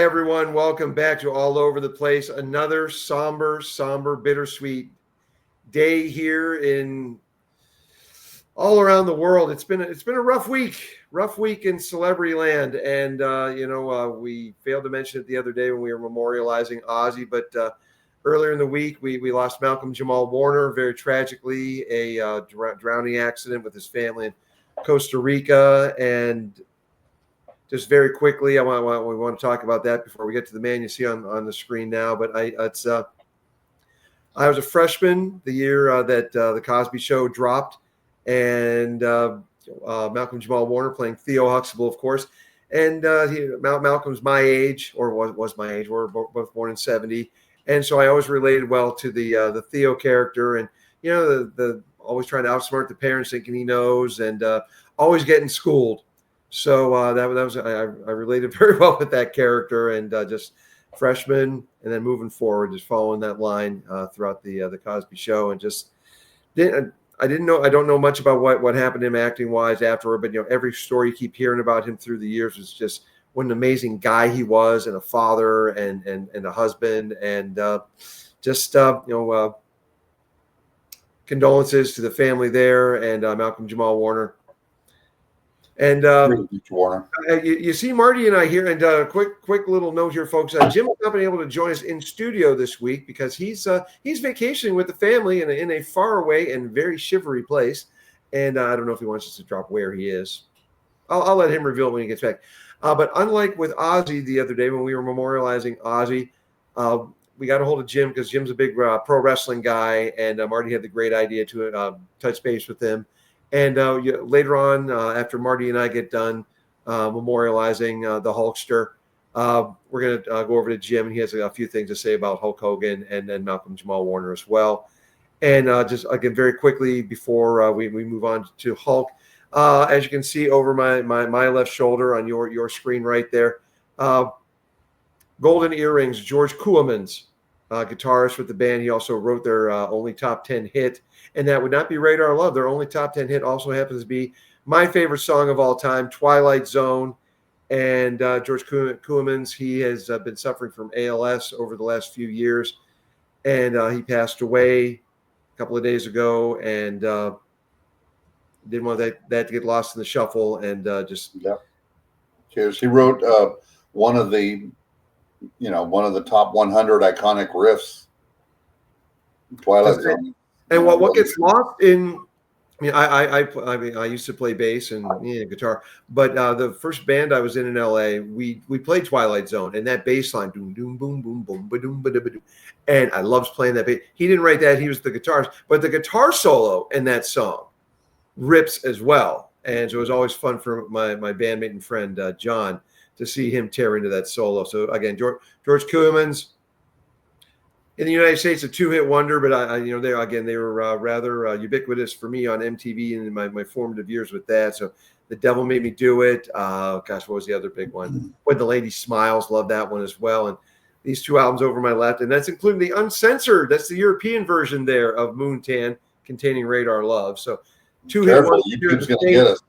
Hi, everyone. Welcome back to All Over the Place. Another somber, bittersweet day here in all around the world. It's been a rough week in celebrity land, and we failed to mention it the other day when we were memorializing Ozzy. But earlier in the week, we lost Malcolm Jamal Warner very tragically, a drowning accident with his family in Costa Rica, and just very quickly, we want to talk about that before we get to the man you see on the screen now. But I was a freshman the year that the Cosby Show dropped, and Malcolm Jamal Warner playing Theo Huxtable, of course. And Malcolm's my age, or was my age. We're both born in '70, and so I always related well to the Theo character, and the always trying to outsmart the parents, thinking he knows, and always getting schooled. So that was I related very well with that character, and just freshman, and then moving forward, just following that line throughout the Cosby Show, and just I don't know much about what happened to him acting wise afterward, but every story you keep hearing about him through the years was just what an amazing guy he was, and a father, and a husband, and condolences to the family there, and Malcolm Jamal Warner. And you see Marty and I here, and quick little note here, folks. Jim has not been able to join us in studio this week because he's vacationing with the family in a faraway and very shivery place, and I don't know if he wants us to drop where he is. I'll let him reveal it when he gets back. But unlike with Ozzy the other day when we were memorializing Ozzy, we got a hold of Jim because Jim's a big pro wrestling guy, and Marty had the great idea to touch base with him. And later on, after Marty and I get done memorializing the Hulkster, we're going to go over to Jim, and he has a few things to say about Hulk Hogan and then Malcolm Jamal Warner as well. And just again, very quickly before we move on to Hulk, as you can see over my left shoulder on your screen right there, golden earrings, George Koolemans, guitarist with the band. He also wrote their only top 10 hit. And that would not be Radar Love. Their only top 10 hit also happens to be my favorite song of all time, Twilight Zone. And George Koolemans, he has been suffering from ALS over the last few years. And he passed away a couple of days ago, and didn't want that to get lost in the shuffle. And Cheers. He wrote one of the top 100 iconic riffs, Twilight Zone. And what gets lost in, I used to play bass and guitar, but the first band I was in LA, we played Twilight Zone, and that bass line, doom doom boom boom boom ba doom ba da ba doom, and I loved playing that bass. He didn't write that; he was the guitarist, but the guitar solo in that song rips as well. And so it was always fun for my bandmate and friend John to see him tear into that solo. So again, George Koolemans. In the United States, a two-hit wonder, but they were rather ubiquitous for me on MTV in my formative years with that. So, The Devil Made Me Do It. What was the other big one? When the Lady Smiles, love that one as well. And these two albums over my left, and that's including the uncensored. That's the European version there of Moontan, containing Radar Love. So, two-hit wonder. YouTube's going to get us.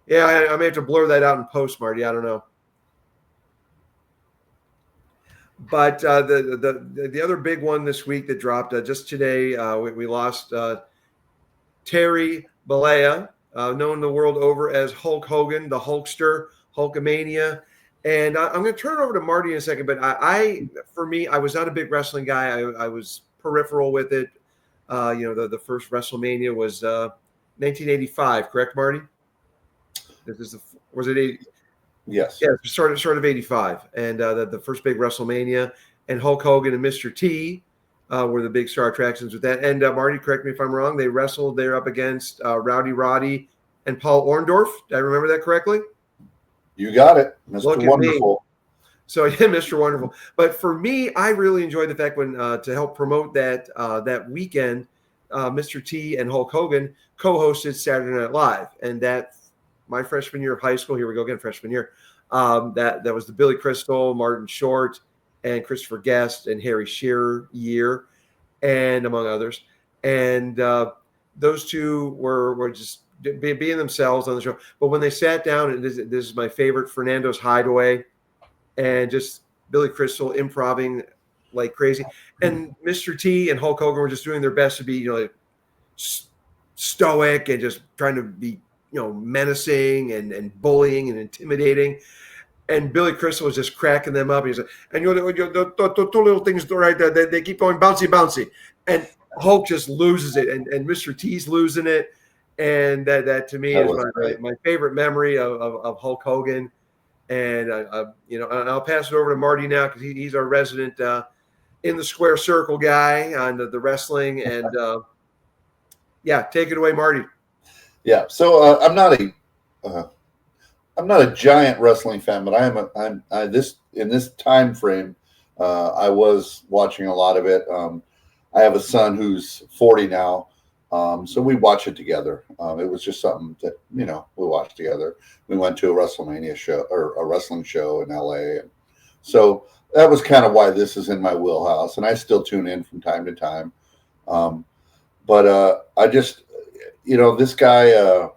Yeah, I may have to blur that out in post, Marty. I don't know. But the other big one this week that dropped just today, we lost Terry Bollea, known the world over as Hulk Hogan, the Hulkster, Hulkamania. And I'm going to turn it over to Marty in a second. But for me, I was not a big wrestling guy. I was peripheral with it. The first WrestleMania was 1985, correct, Marty? Was it 80? Yes. Yeah, sort of 85. And the first big WrestleMania, and Hulk Hogan and Mr. T were the big star attractions with that. And Marty, correct me if I'm wrong, they wrestled there up against Rowdy Roddy and Paul Orndorff. Did I remember that correctly? You got it. Mr. Wonderful. So, yeah, Mr. Wonderful. But for me, I really enjoyed the fact when to help promote that weekend, Mr. T and Hulk Hogan co-hosted Saturday Night Live. And that my freshman year of high school, here we go again, freshman year, that was the Billy Crystal, Martin Short, and Christopher Guest, and Harry Shearer year, and among others. And those two were just being themselves on the show. But when they sat down, and this is my favorite, Fernando's Hideaway, and just Billy Crystal improving like crazy. And Mr. T and Hulk Hogan were just doing their best to be, like stoic and just trying to be, menacing and bullying and intimidating. And Billy Crystal was just cracking them up. He's like, and the two little things right there, they keep going bouncy. And Hulk just loses it, and Mr. T's losing it. And that to me is my favorite memory of Hulk Hogan. And and I'll pass it over to Marty now because he's our resident in the square circle guy on the wrestling. And take it away, Marty. Yeah. So I'm not a giant wrestling fan, but in this time frame, I was watching a lot of it. I have a son who's 40 now. So we watch it together. It was just something that, we watched together. We went to a WrestleMania show or a wrestling show in LA. And so that was kind of why this is in my wheelhouse. And I still tune in from time to time. But I just, this guy,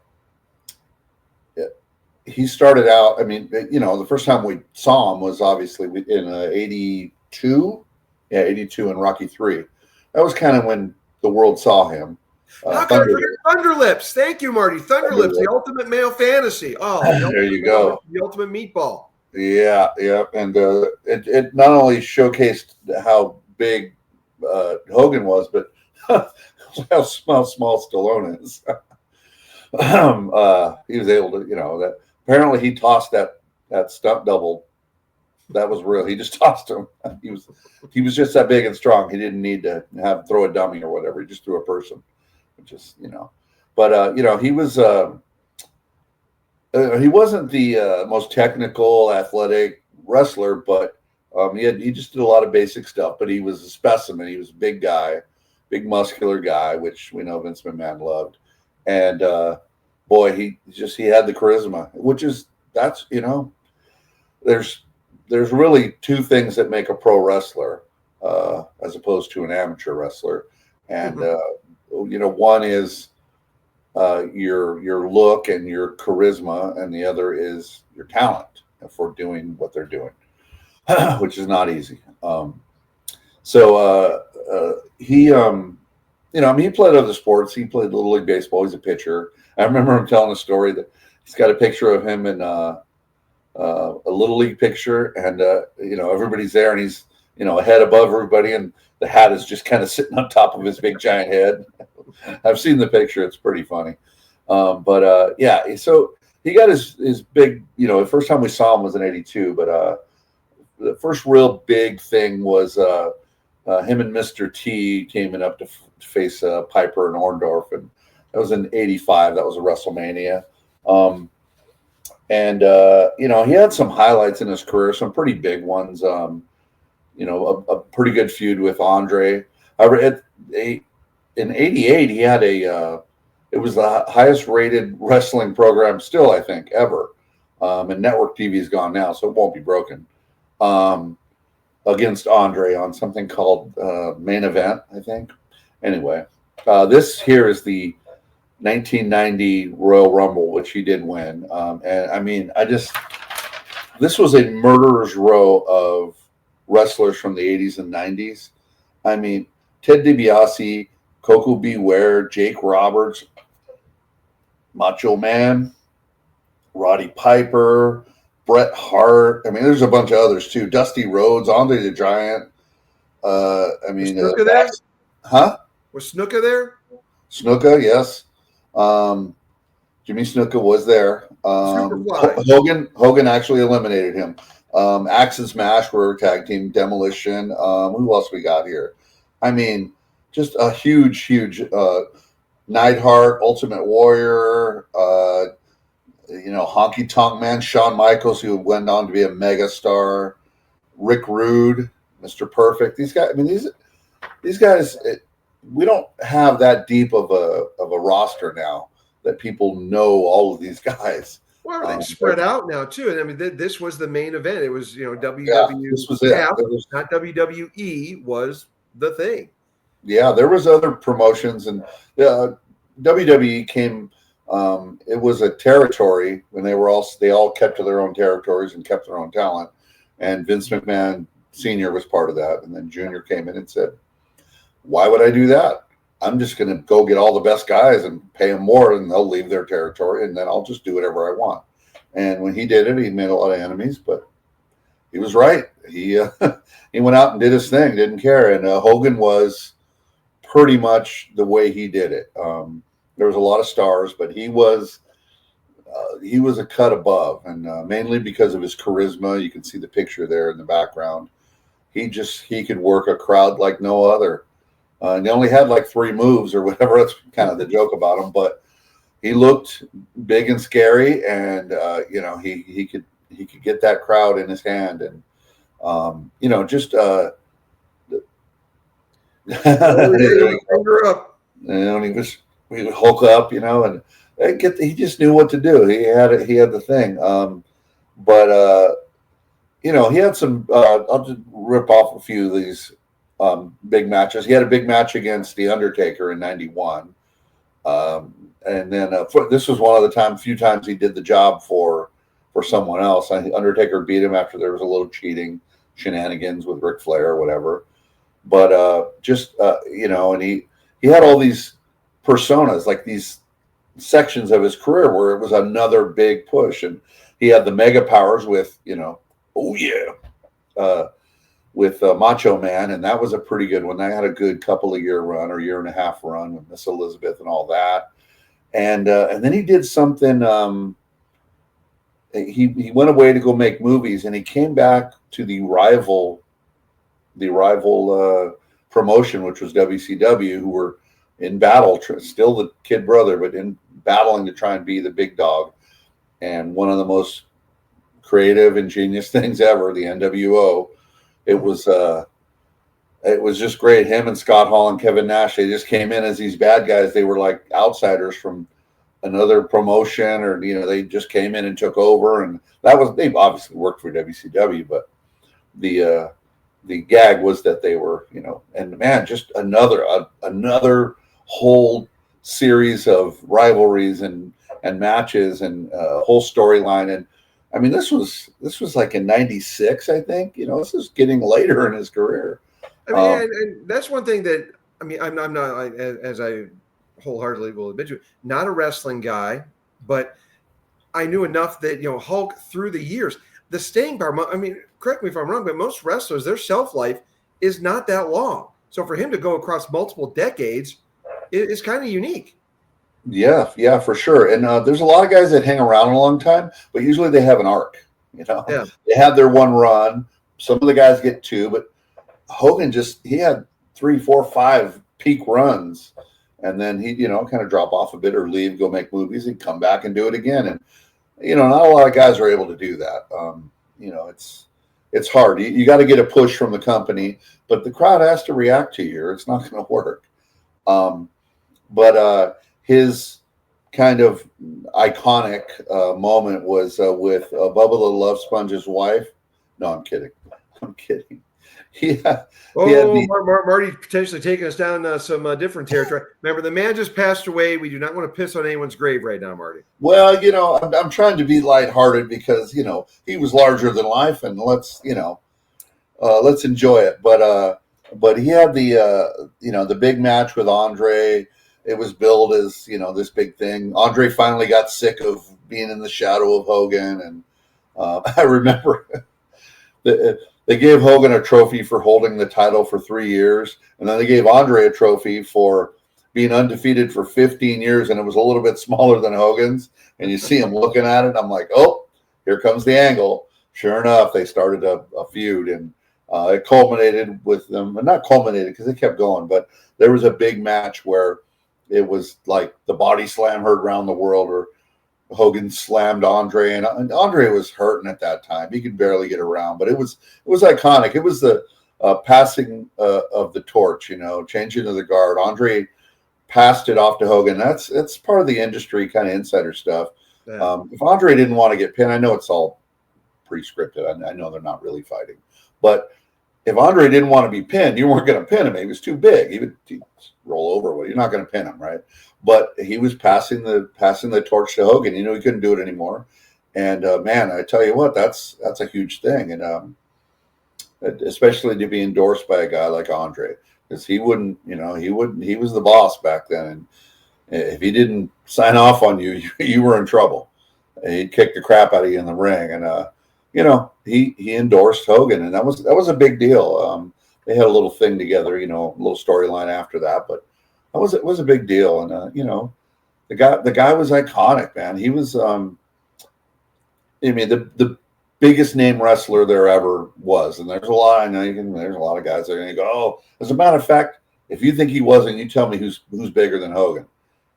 he started out, the first time we saw him was obviously in 82. Yeah, 82 in Rocky 3. That was kind of when the world saw him. How can I forget Thunderlips? Thank you, Marty. Thunderlips, the ultimate male fantasy. Oh, there you go. The ultimate meatball. Yeah. And it not only showcased how big Hogan was, but how small Stallone is. He was able to, that apparently he tossed that stunt double. That was real. He just tossed him. He was just that big and strong. He didn't need to throw a dummy or whatever. He just threw a person. Just but he was he wasn't the most technical athletic wrestler, but he just did a lot of basic stuff. But he was a specimen. He was a big guy, big muscular guy, which we know Vince McMahon loved. And boy, he had the charisma, there's really two things that make a pro wrestler as opposed to an amateur wrestler, and one is your look and your charisma, and the other is your talent for doing what they're doing, which is not easy. He he played other sports. He played Little League Baseball. He's a pitcher. I remember him telling a story that he's got a picture of him in a Little League picture, and everybody's there, and he's a head above everybody, and the hat is just kind of sitting on top of his big giant head. I've seen the picture; it's pretty funny. So he got his big. The first time we saw him was in '82, but the first real big thing was him and Mr. T teaming up to face Piper and Orndorff, and that was in '85. That was a WrestleMania. He had some highlights in his career, some pretty big ones. A pretty good feud with Andre. However, in '88, he had it was the highest rated wrestling program still, I think, ever. And network TV is gone now, so it won't be broken. Against Andre on something called Main Event, I think. Anyway, this here is the 1990 Royal Rumble, which he did win. This was a murderer's row of wrestlers from the 80s and 90s. Ted DiBiase, Coco Beware, Jake Roberts, Macho Man, Roddy Piper, Bret Hart. There's a bunch of others too. Dusty Rhodes, Andre the Giant. Snuka there? Huh? Was Snuka there? Snuka, yes. Jimmy Snuka was there. Hogan actually eliminated him. Axe and Smash were tag team. Demolition. Who else we got here? Just a huge Neidhart, Ultimate Warrior. Honky Tonk Man, Shawn Michaels, who went on to be a mega star. Rick Rude, Mr. Perfect. These guys. We don't have that deep of a roster now that people know all of these guys. Well, everything's spread out now too, and this was the main event. It was WWE. This was it. Not WWE was the thing. Yeah, there was other promotions, and WWE came. It was a territory when they all kept to their own territories and kept their own talent. And Vince McMahon Sr. was part of that. And then Junior came in and said, why would I do that? I'm just going to go get all the best guys and pay them more, and they'll leave their territory, and then I'll just do whatever I want. And when he did it, he made a lot of enemies, but he was right. He he went out and did his thing, didn't care. And Hogan was pretty much the way he did it. There was a lot of stars, but he was a cut above, and mainly because of his charisma. You can see the picture there in the background. He could work a crowd like no other. And he only had like 3 moves or whatever. That's kind of the joke about him, but he looked big and scary, and he could get that crowd in his hand, and just finger up. We would Hulk up, and he just knew what to do. He had the thing. But he had some. I'll just rip off a few of these big matches. He had a big match against The Undertaker in '91, and then this was one of the few times he did the job for someone else. Undertaker beat him after there was a little cheating shenanigans with Ric Flair or whatever. But and he had all these personas, like these sections of his career where it was another big push, and he had the mega powers with with Macho Man, and that was a pretty good one. They had a good couple of year and a half run with Miss Elizabeth and all that, and then he did something. He went away to go make movies, and he came back to the rival promotion, which was WCW, who were in battle, still the kid brother, but in battling to try and be the big dog. And one of the most creative, ingenious things ever, the NWO. It was just great. Him and Scott Hall and Kevin Nash, they just came in as these bad guys. They were like outsiders from another promotion, or they just came in and took over. And they obviously worked for WCW, but the gag was that they were, and man, just another whole series of rivalries and matches and whole storyline. And I mean, this was like in '96, I think. This is getting later in his career. I mean, and that's one thing that I'm not, as I wholeheartedly will admit to, not a wrestling guy, but I knew enough that Hulk through the years, the staying power. I mean, correct me if I'm wrong, but most wrestlers, their shelf life is not that long. So for him to go across multiple decades is kind of unique. Yeah, for sure. And there's a lot of guys that hang around a long time, but usually they have an arc. Yeah. They have their one run. Some of the guys get 2, but Hogan he had 3, 4, 5 peak runs, and then he kind of drop off a bit or leave, go make movies, and come back and do it again. And not a lot of guys are able to do that. It's hard. You got to get a push from the company, but the crowd has to react to you, or it's not going to work. But his kind of iconic moment was with Bubba the Love Sponge's wife. No, I'm kidding. Marty potentially taking us down some different territory. Remember, the man just passed away. We do not want to piss on anyone's grave right now, Marty. Well, I'm trying to be lighthearted because he was larger than life, and let's enjoy it. But he had the big match with Andre. It was billed as this big thing. Andre finally got sick of being in the shadow of Hogan, and I remember they gave Hogan a trophy for holding the title for 3 years, and then they gave Andre a trophy for being undefeated for 15 years, and it was a little bit smaller than Hogan's. And you see him looking at it, I'm like, oh, here comes the angle. Sure enough, they started a feud, and it culminated with them. But not culminated because they kept going, but there was a big match where it was like the body slam heard around the world, or Hogan slammed Andre, and Andre was hurting at that time. He could barely get around, but it was iconic. It was the passing of the torch, changing of the guard. Andre passed it off to Hogan. That's part of the industry kind of insider stuff. Yeah. If Andre didn't want to get pinned, I know it's all pre-scripted. I know they're not really fighting, but if Andre didn't want to be pinned, you weren't going to pin him. He was too big. He'd roll over. Well, you're not going to pin him, right? But he was passing the torch to Hogan. He couldn't do it anymore. And man, I tell you what, that's a huge thing. And especially to be endorsed by a guy like Andre, because he wouldn't, he was the boss back then. And if he didn't sign off on you, you were in trouble. He'd kick the crap out of you in the ring. And, he endorsed Hogan, and that was a big deal. They had a little thing together, a little storyline after that, but it was a big deal. And, the guy was iconic, man. He was, the biggest name wrestler there ever was. And there's a lot, there's a lot of guys that are going to go, oh, as a matter of fact, if you think he wasn't, you tell me who's bigger than Hogan.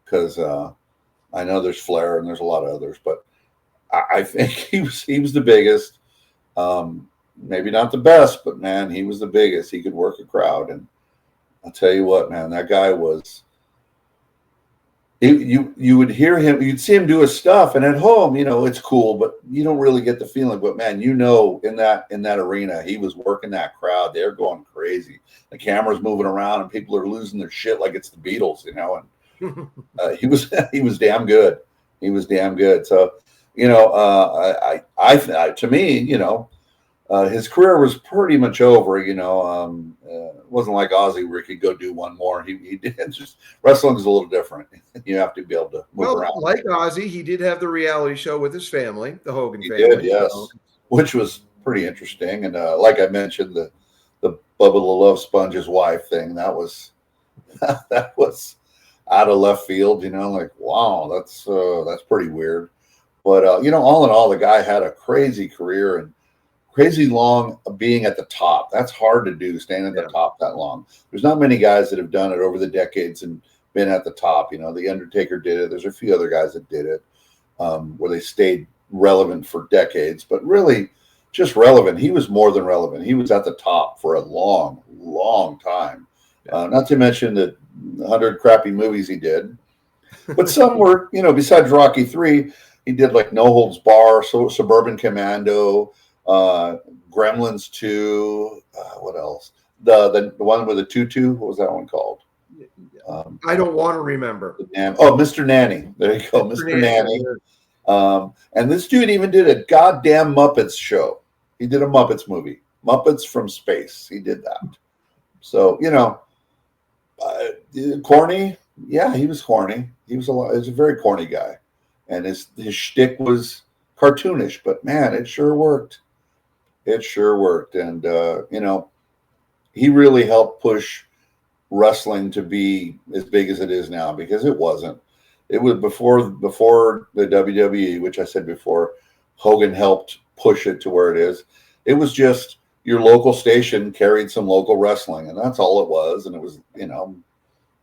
Because I know there's Flair and there's a lot of others, but I think he was the biggest. Maybe not the best, but man, he was the biggest. He could work a crowd. And I'll tell you what, man, that guy was. You would hear him, you'd see him do his stuff, and at home, it's cool, but you don't really get the feeling. But man, in that arena, he was working that crowd. They're going crazy. The camera's moving around, and people are losing their shit like it's the Beatles, And he was damn good. He was damn good. So, to me, his career was pretty much over. It wasn't like Ozzy where he could go do one more. He did. Just wrestling is a little different. You have to be able to move around. Like Ozzy, he did have the reality show with his family, the Hogan family. Did, yes, which was pretty interesting. And like I mentioned, the Bubba the Love Sponge's wife thing, that was out of left field. Like, wow, that's pretty weird. But all in all, the guy had a crazy career and crazy long being at the top. That's hard to do, staying at the top that long. There's not many guys that have done it over the decades and been at the top. The Undertaker did it. There's a few other guys that did it where they stayed relevant for decades, but really just relevant. He was more than relevant. He was at the top for a long, long time. Not to mention the 100 crappy movies he did, but some were, besides Rocky III, he did like No Holds Bar, Suburban Commando, Gremlins 2, what else? The one with the tutu, what was that one called? I don't want to remember. Mr. Nanny. There you go, Mr. Nanny. And this dude even did a goddamn Muppets show. He did a Muppets movie, Muppets from Space. He did that. So, corny. Yeah, he was corny. He was a very corny guy. And his shtick was cartoonish, but man, it sure worked. It sure worked. And, he really helped push wrestling to be as big as it is now, because it wasn't. It was before the WWE, which I said before, Hogan helped push it to where it is. It was just your local station carried some local wrestling, and that's all it was. And it was,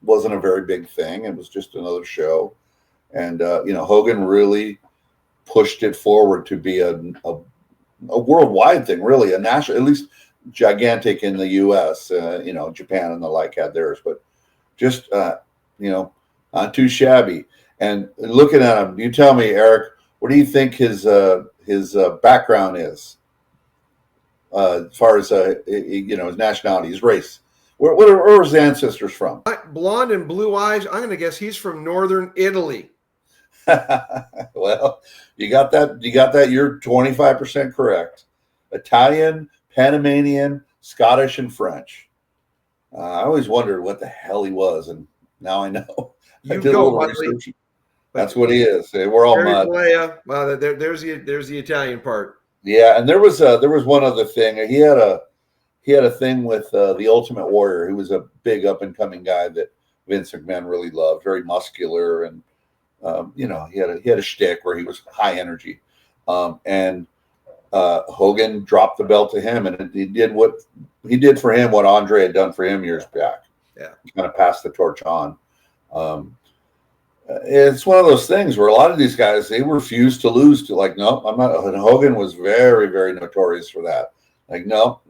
wasn't a very big thing. It was just another show. And, Hogan really pushed it forward to be a worldwide thing, really, a national, at least gigantic in the U.S. Japan and the like had theirs, but just, not too shabby. And looking at him, you tell me, Eric, what do you think his background is as far as, his nationality, his race? Where are his ancestors from? Blonde and blue eyes. I'm going to guess he's from northern Italy. Well, you got that. You're 25% correct. Italian, Panamanian, Scottish, and French. I always wondered what the hell he was, and now I know. I did a little research. That's what he is. We're all mud. Well, there's the Italian part. Yeah, and there was one other thing. He had a thing with the Ultimate Warrior, who was a big up and coming guy that Vince McMahon really loved. Very muscular, and he had a shtick where he was high energy, and Hogan dropped the belt to him, and he did for him what Andre had done for him years back. Yeah, he kind of passed the torch on. It's one of those things where a lot of these guys, they refuse to lose to, like, no, I'm not. And Hogan was very, very notorious for that. Like, no.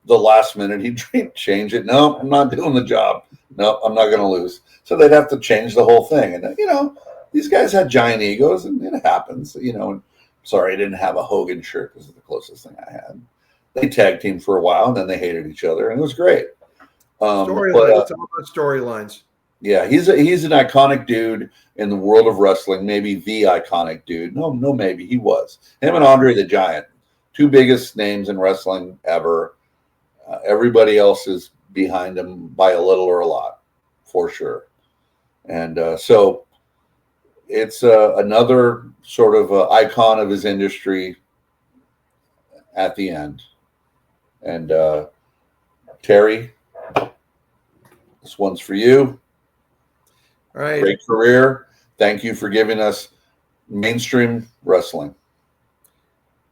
The last minute he'd change it. No, I'm not doing the job. No, I'm not going to lose. So they'd have to change the whole thing. And these guys had giant egos, and it happens. And sorry, I didn't have a Hogan shirt. This is the closest thing I had. They tag teamed for a while, and then they hated each other, and it was great. Storylines. It's all about storylines. Yeah, he's an iconic dude in the world of wrestling. Maybe the iconic dude. No, maybe he was. Him and Andre the Giant, two biggest names in wrestling ever. Everybody else is behind him by a little or a lot, for sure. And so it's another sort of icon of his industry at the end. And Terry, this one's for you. All right. Great career. Thank you for giving us mainstream wrestling.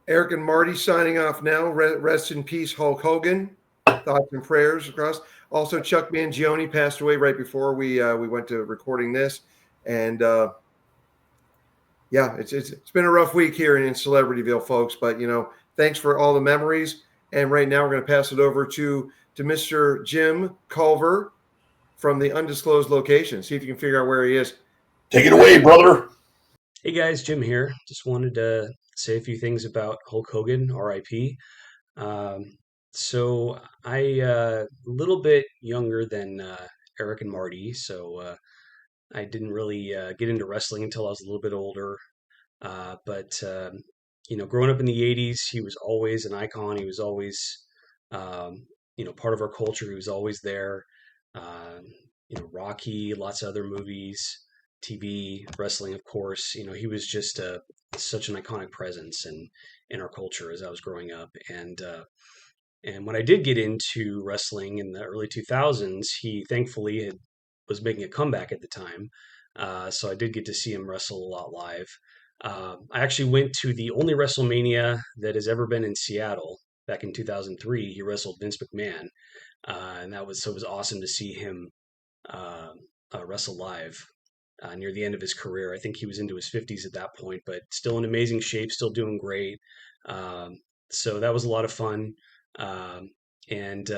Eric and Marty signing off now. Rest in peace, Hulk Hogan. Thoughts and prayers across. Also, Chuck Mangione passed away right before we went to recording this, and yeah, it's been a rough week here in Celebrityville, folks. But thanks for all the memories. And right now, we're going to pass it over to Mr. Jim Culver from the undisclosed location. See if you can figure out where he is. Take it away, brother. Hey guys, Jim here. Just wanted to say a few things about Hulk Hogan, RIP. So I a little bit younger than Eric and Marty, so I didn't really get into wrestling until I was a little bit older. But growing up in the '80s, he was always an icon. He was always part of our culture. He was always there. Um, Rocky, lots of other movies, TV, wrestling, of course. He was just such an iconic presence in our culture as I was growing up. And when I did get into wrestling in the early 2000s, he thankfully was making a comeback at the time. So I did get to see him wrestle a lot live. I actually went to the only WrestleMania that has ever been in Seattle back in 2003. He wrestled Vince McMahon, and it was awesome to see him uh, wrestle live near the end of his career. I think he was into his 50s at that point, but still in amazing shape, still doing great. Um, so that was a lot of fun. And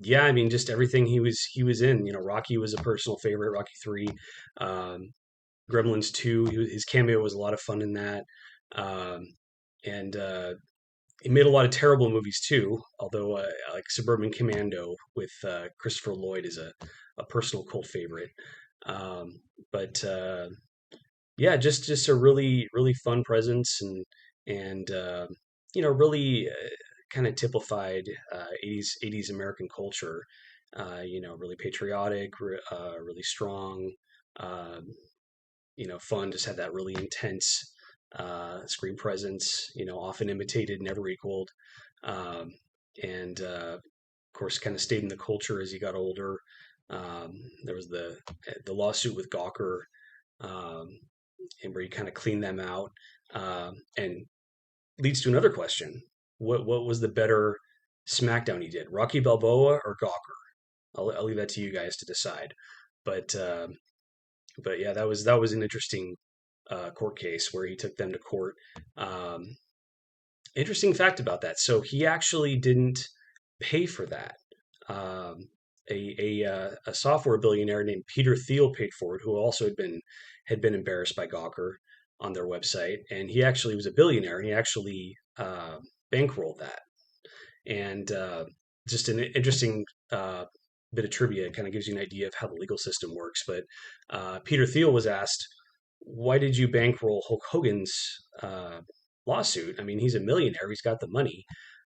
Yeah, I mean, just everything he was in. Rocky was a personal favorite. Rocky 3, um, Gremlins 2. His cameo was a lot of fun in that. Um, and He made a lot of terrible movies too. Although like Suburban Commando with Christopher Lloyd is a personal cult favorite. But Yeah, just a really fun presence and really kind of typified 80s American culture. Really patriotic, really strong, um, fun. Just had that really intense screen presence. Often imitated, never equaled, um, and of course, kind of stayed in the culture as he got older. Um, there was the lawsuit with Gawker, um, and where he kind of cleaned them out, and leads to another question: what was the better SmackDown he did, Rocky Balboa or Gawker? I'll leave that to you guys to decide. But yeah, that was an interesting court case where he took them to court. Um, Interesting fact about that. So he actually didn't pay for that. Um, a software billionaire named Peter Thiel paid for it, who also had been embarrassed by Gawker on their website, and he actually was a billionaire, and he actually bankrolled that. And Just an interesting bit of trivia, kind of gives you an idea of how the legal system works. But Peter Thiel was asked, "Why did you bankroll Hulk Hogan's lawsuit? I mean, he's a millionaire; he's got the money."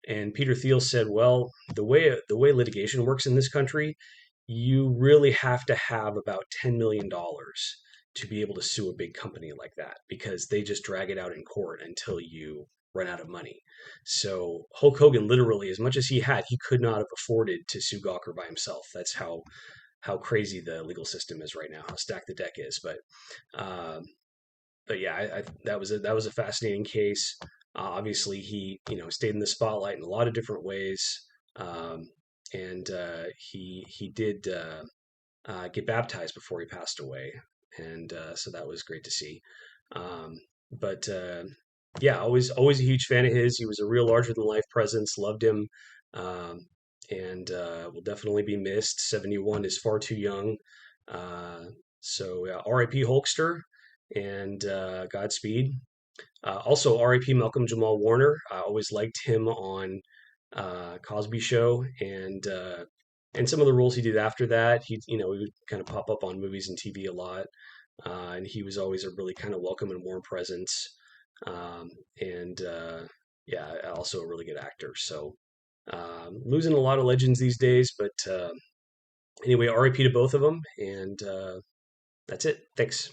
And Peter Thiel said, "Well, the way litigation works in this country, you really have to have about $10 million to be able to sue a big company like that because they just drag it out in court until you run out of money." So Hulk Hogan, literally, as much as he had, he could not have afforded to sue Gawker by himself. That's how crazy the legal system is right now, how stacked the deck is. Um, but yeah, that was a fascinating case. Obviously, he stayed in the spotlight in a lot of different ways, um, and he did get baptized before he passed away, and so that was great to see. Um, but Yeah, always a huge fan of his. He was a real larger than life presence. Loved him, um, and will definitely be missed. 71 is far too young. Uh, R.I.P. Hulkster, and Godspeed. Also, R.I.P. Malcolm Jamal Warner. I always liked him on Cosby Show, and some of the roles he did after that. He would kind of pop up on movies and TV a lot, and he was always a really kind of welcome and warm presence. Um, and Yeah, also a really good actor. So Losing a lot of legends these days, but anyway, RIP to both of them, and that's it. Thanks.